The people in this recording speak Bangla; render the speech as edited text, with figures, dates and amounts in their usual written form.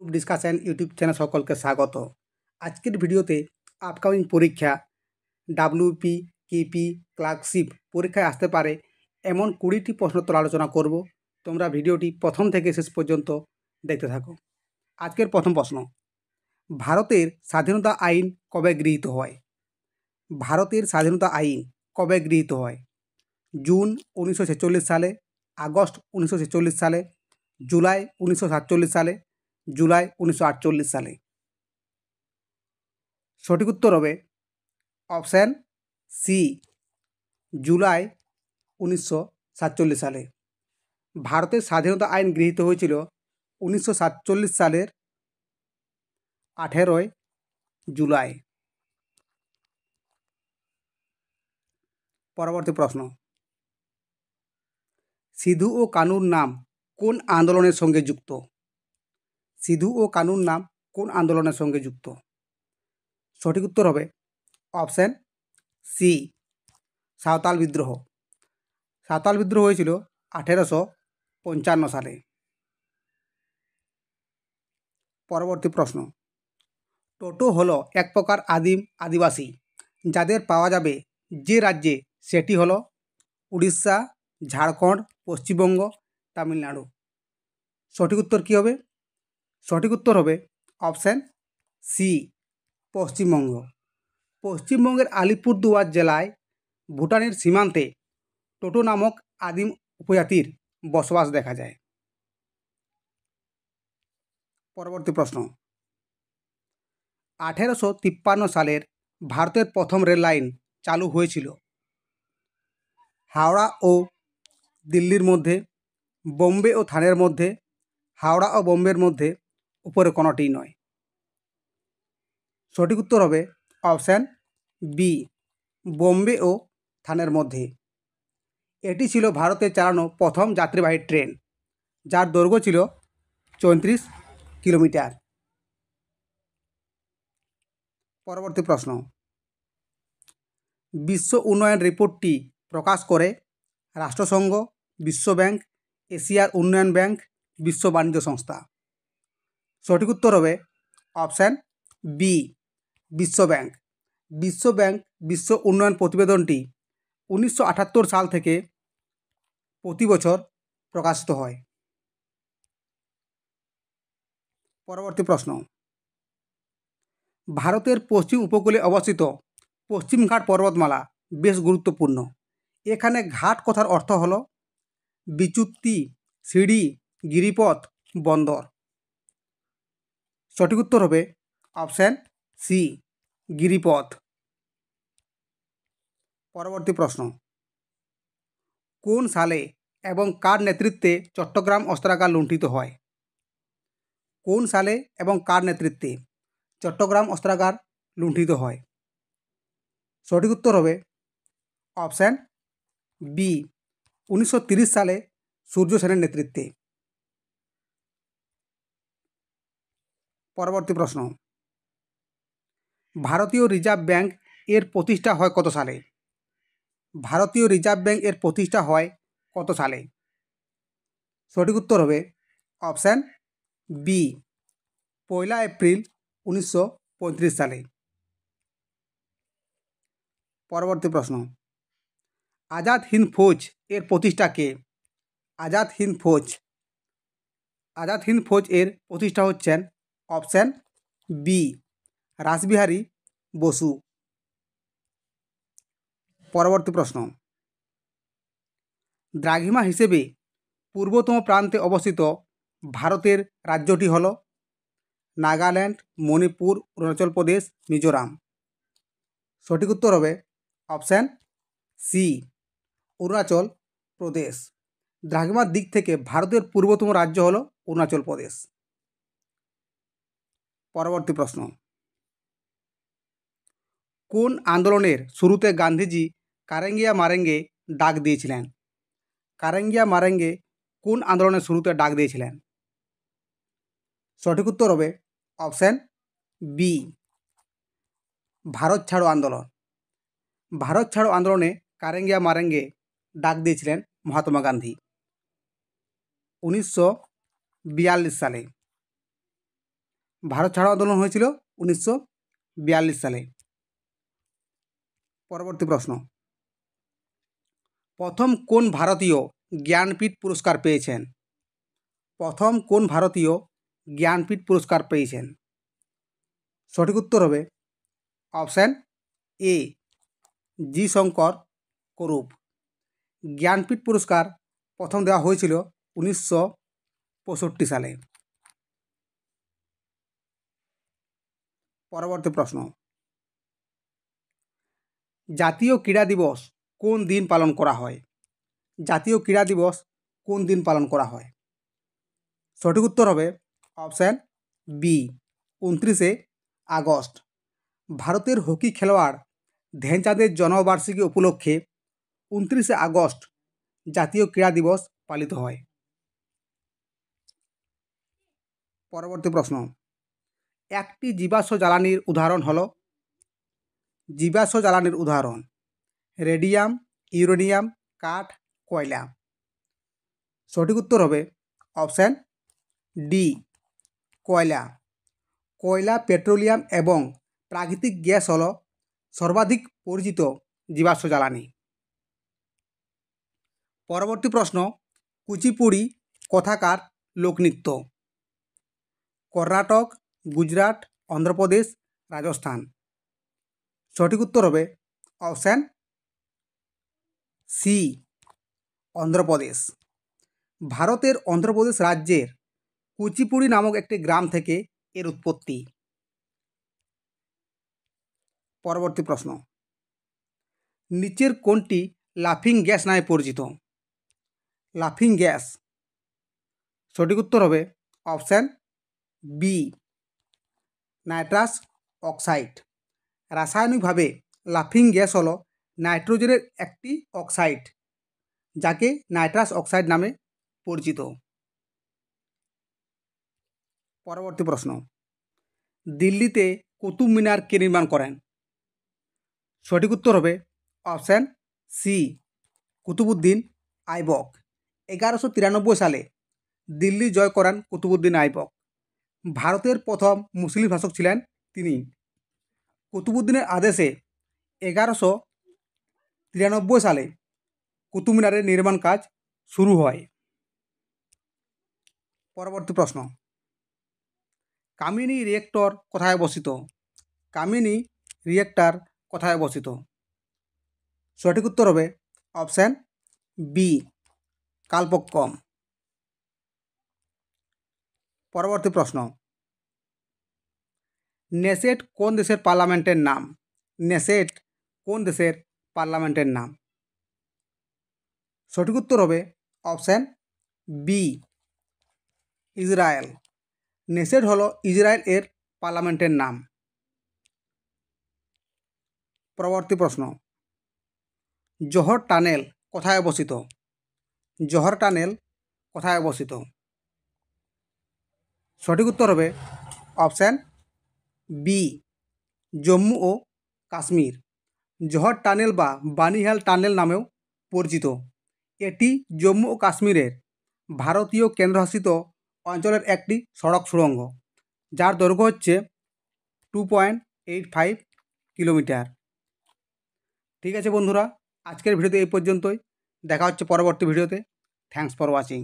ডিসকাশন ইউটিউব চ্যানেল সকলকে স্বাগত। আজকের ভিডিওতে আপকামিং পরীক্ষা ডাব্লিউপি, কেপি, ক্লার্কশিপ পরীক্ষায় আসতে পারে এমন 20টি প্রশ্নোত্তর আলোচনা করব। তোমরা ভিডিওটি প্রথম থেকে শেষ পর্যন্ত দেখতে থাকো। আজকের প্রথম প্রশ্ন, ভারতের স্বাধীনতা আইন কবে গৃহীত হয়? ভারতের স্বাধীনতা আইন কবে গৃহীত হয়? জুন 1946 সালে, আগস্ট 1946 সালে, জুলাই 1947 সালে, জুলাই 1948 সালে। সঠিক উত্তর হবে অপশান সি, জুলাই 1947 সালে। ভারতের স্বাধীনতা আইন গৃহীত হয়েছিল 1947 সালের 18 জুলাই। পরবর্তী প্রশ্ন, সিধু ও কানুর নাম কোন আন্দোলনের সঙ্গে যুক্ত? সিধু ও কানুর নাম কোন আন্দোলনের সঙ্গে যুক্ত? সঠিক উত্তর হবে অপশান সি, সাঁওতাল বিদ্রোহ। সাঁওতাল বিদ্রোহ হয়েছিল 1855 সালে। পরবর্তী প্রশ্ন, টোটো হলো এক প্রকার আদিম আদিবাসী যাদের পাওয়া যাবে যে রাজ্যে, সেটি হলো উড়িষ্যা, ঝাড়খণ্ড, পশ্চিমবঙ্গ, তামিলনাড়ু। সঠিক উত্তর কী হবে? সঠিক উত্তর হবে অপশান সি, পশ্চিমবঙ্গ। পশ্চিমবঙ্গের আলিপুরদুয়ার জেলায় ভুটানের সীমান্তে টোটো নামক আদিম উপজাতির বসবাস দেখা যায়। পরবর্তী প্রশ্ন, 1853 সালের ভারতের প্রথম রেল লাইন চালু হয়েছিল হাওড়া ও দিল্লির মধ্যে, বোম্বে ও থানের মধ্যে, হাওড়া ও বোম্বের মধ্যে, উপরে কোনোটিই নয়। সঠিক উত্তর হবে অপশান বি, বোম্বে ও থানের মধ্যে। এটি ছিল ভারতে চালানো প্রথম যাত্রীবাহী ট্রেন, যার দৈর্ঘ্য ছিল 34 কিলোমিটার। পরবর্তী প্রশ্ন, বিশ্ব উন্নয়ন রিপোর্টটি প্রকাশ করে রাষ্ট্রসংঘ, বিশ্বব্যাংক, এশিয়ার উন্নয়ন ব্যাংক, বিশ্ব বাণিজ্য সংস্থা। সঠিক উত্তর হবে অপশান বি, বিশ্বব্যাংক। বিশ্বব্যাংক বিশ্ব উন্নয়ন প্রতিবেদনটি 1978 সাল থেকে প্রতি বছর প্রকাশিত হয়। পরবর্তী প্রশ্ন, ভারতের পশ্চিম উপকূলে অবস্থিত পশ্চিমঘাট পর্বতমালা বেশ গুরুত্বপূর্ণ। এখানে ঘাট কথার অর্থ হলো বিচ্যুতি, সিঁড়ি, গিরিপথ, বন্দর। সঠিক উত্তর হবে অপশান সি, গিরিপথ। পরবর্তী প্রশ্ন, কোন সালে এবং কার নেতৃত্বে চট্টগ্রাম অস্ত্রাগার লুণ্ঠিত হয়? কোন সালে এবং কার নেতৃত্বে চট্টগ্রাম অস্ত্রাগার লুণ্ঠিত হয়? সঠিক উত্তর হবে অপশান বি, 1930 সালে সূর্য সেনের নেতৃত্বে। পরবর্তী প্রশ্ন, ভারতীয় রিজার্ভ ব্যাংক এর প্রতিষ্ঠা হয় কত সালে? ভারতীয় রিজার্ভ ব্যাংক এর প্রতিষ্ঠা হয় কত সালে? সঠিক উত্তর হবে অপশান বি, 1 এপ্রিল 1935 সালে। পরবর্তী প্রশ্ন, আজাদ হিন্দ ফৌজ এর প্রতিষ্ঠা কে? আজাদ হিন্দ ফৌজ। আজাদ হিন্দ ফৌজ এর প্রতিষ্ঠা হচ্ছেন অপশান বি, রাসবিহারী বসু। পরবর্তী প্রশ্ন, দ্রাঘিমা হিসেবে পূর্বতম প্রান্তে অবস্থিত ভারতের রাজ্যটি হল নাগাল্যান্ড, মণিপুর, অরুণাচল প্রদেশ, মিজোরাম। সঠিক উত্তর হবে অপশান সি, অরুণাচল প্রদেশ। দ্রাঘিমার দিক থেকে ভারতের পূর্বতম রাজ্য হল অরুণাচল প্রদেশ। পরবর্তী প্রশ্ন, কোন আন্দোলনের শুরুতে গান্ধীজি কারেঙ্গিয়া মারেঙ্গে ডাক দিয়েছিলেন? কারেঙ্গিয়া মারেঙ্গে কোন আন্দোলনের শুরুতে ডাক দিয়েছিলেন? সঠিক উত্তর হবে অপশান বি, ভারত ছাড়ো আন্দোলন। ভারত ছাড়ো আন্দোলনে কারেঙ্গিয়া মারেঙ্গে ডাক দিয়েছিলেন মহাত্মা গান্ধী 1942 সালে। ভারত ছাড়ো আন্দোলন হয়েছিল 1942 সালে। পরবর্তী প্রশ্ন, প্রথম কোন ভারতীয় জ্ঞানপীঠ পুরস্কার পেয়েছেন? প্রথম কোন ভারতীয় জ্ঞানপীঠ পুরস্কার পেয়েছেন? সঠিক উত্তর হবে অপশান এ, জি শঙ্কর করুপ। জ্ঞানপীঠ পুরস্কার প্রথম দেওয়া হয়েছিল 1965 সালে। পরবর্তী প্রশ্ন, জাতীয় ক্রীড়া দিবস কোন দিন পালন করা হয়? জাতীয় ক্রীড়া দিবস কোন দিন পালন করা হয়? সঠিক উত্তর হবে অপশান বি, 29শে আগস্ট। ভারতের হকি খেলোয়াড় ধ্যানচাঁদের জন্মবার্ষিকী উপলক্ষে 29শে আগস্ট জাতীয় ক্রীড়া দিবস পালিত হয়। পরবর্তী প্রশ্ন, একটি জীবাশ্ম জ্বালানির উদাহরণ হলো? জীবাশ্ম জ্বালানির উদাহরণ রেডিয়াম, ইউরেনিয়াম, কাঠ, কয়লা। সঠিক উত্তর হবে অপশান ডি, কয়লা। কয়লা, পেট্রোলিয়াম এবং প্রাকৃতিক গ্যাস হল সর্বাধিক পরিচিত জীবাশ্ম জ্বালানি। পরবর্তী প্রশ্ন, কুচিপুড়ি কোথাকার লোকনৃত্য? কর্ণাটক, গুজরাট, অন্ধ্রপ্রদেশ, রাজস্থান। সঠিক উত্তর হবে অপশান সি, অন্ধ্রপ্রদেশ। ভারতের অন্ধ্রপ্রদেশ রাজ্যের কুচিপুড়ি নামক একটি গ্রাম থেকে এর উৎপত্তি। পরবর্তী প্রশ্ন, নিচের কোনটি লাফিং গ্যাস নামে পরিচিত? লাফিং গ্যাস। সঠিক উত্তর হবে অপশান বি, নাইট্রাস অক্সাইড। রাসায়নিকভাবে লাফিং গ্যাস হলো নাইট্রোজেনের একটি অক্সাইড, যাকে নাইট্রাস অক্সাইড নামে পরিচিত। পরবর্তী প্রশ্ন, দিল্লিতে কুতুব মিনার কে নির্মাণ করেন? সঠিক উত্তর হবে অপশান সি, কুতুবুদ্দিন আইবক। 1193 সালে দিল্লি জয় করেন কুতুবুদ্দিন আইবক। ভারতের প্রথম মুসলিম শাসক ছিলেন তিনি। কুতুবুদ্দিনের আদেশে 1193 সালে কুতুব মিনারের নির্মাণ কাজ শুরু হয়। পরবর্তী প্রশ্ন, কামিনী রিয়েক্টর কোথায় অবস্থিত? কামিনী রিয়েক্টর কোথায় অবস্থিত? সঠিক উত্তর হবে অপশান বি, কালপক্কম। পরবর্তী প্রশ্ন, নেসেট কোন দেশের পার্লামেন্টের নাম? নেসেট কোন দেশের পার্লামেন্টের নাম? সঠিক উত্তর হবে অপশান বি, ইসরায়েল। নেসেট হলো ইসরায়েল এর পার্লামেন্টের নাম। পরবর্তী প্রশ্ন, জোহর টানেল কোথায় অবস্থিত? জোহর টানেল কোথায় অবস্থিত? সঠিক উত্তর হবে অপশান বি, জম্মু ও কাশ্মীর। জোহর টানেল বা বানিহাল টানেল নামেও পরিচিত। এটি জম্মু ও কাশ্মীরের ভারতীয় কেন্দ্রশাসিত অঞ্চলের একটি সড়ক সুড়ঙ্গ, যার দৈর্ঘ্য হচ্ছে 2.85 কিলোমিটার। ঠিক আছে বন্ধুরা, আজকের ভিডিওতে এই পর্যন্তই। দেখা হচ্ছে পরবর্তী ভিডিওতে। Thanks for watching.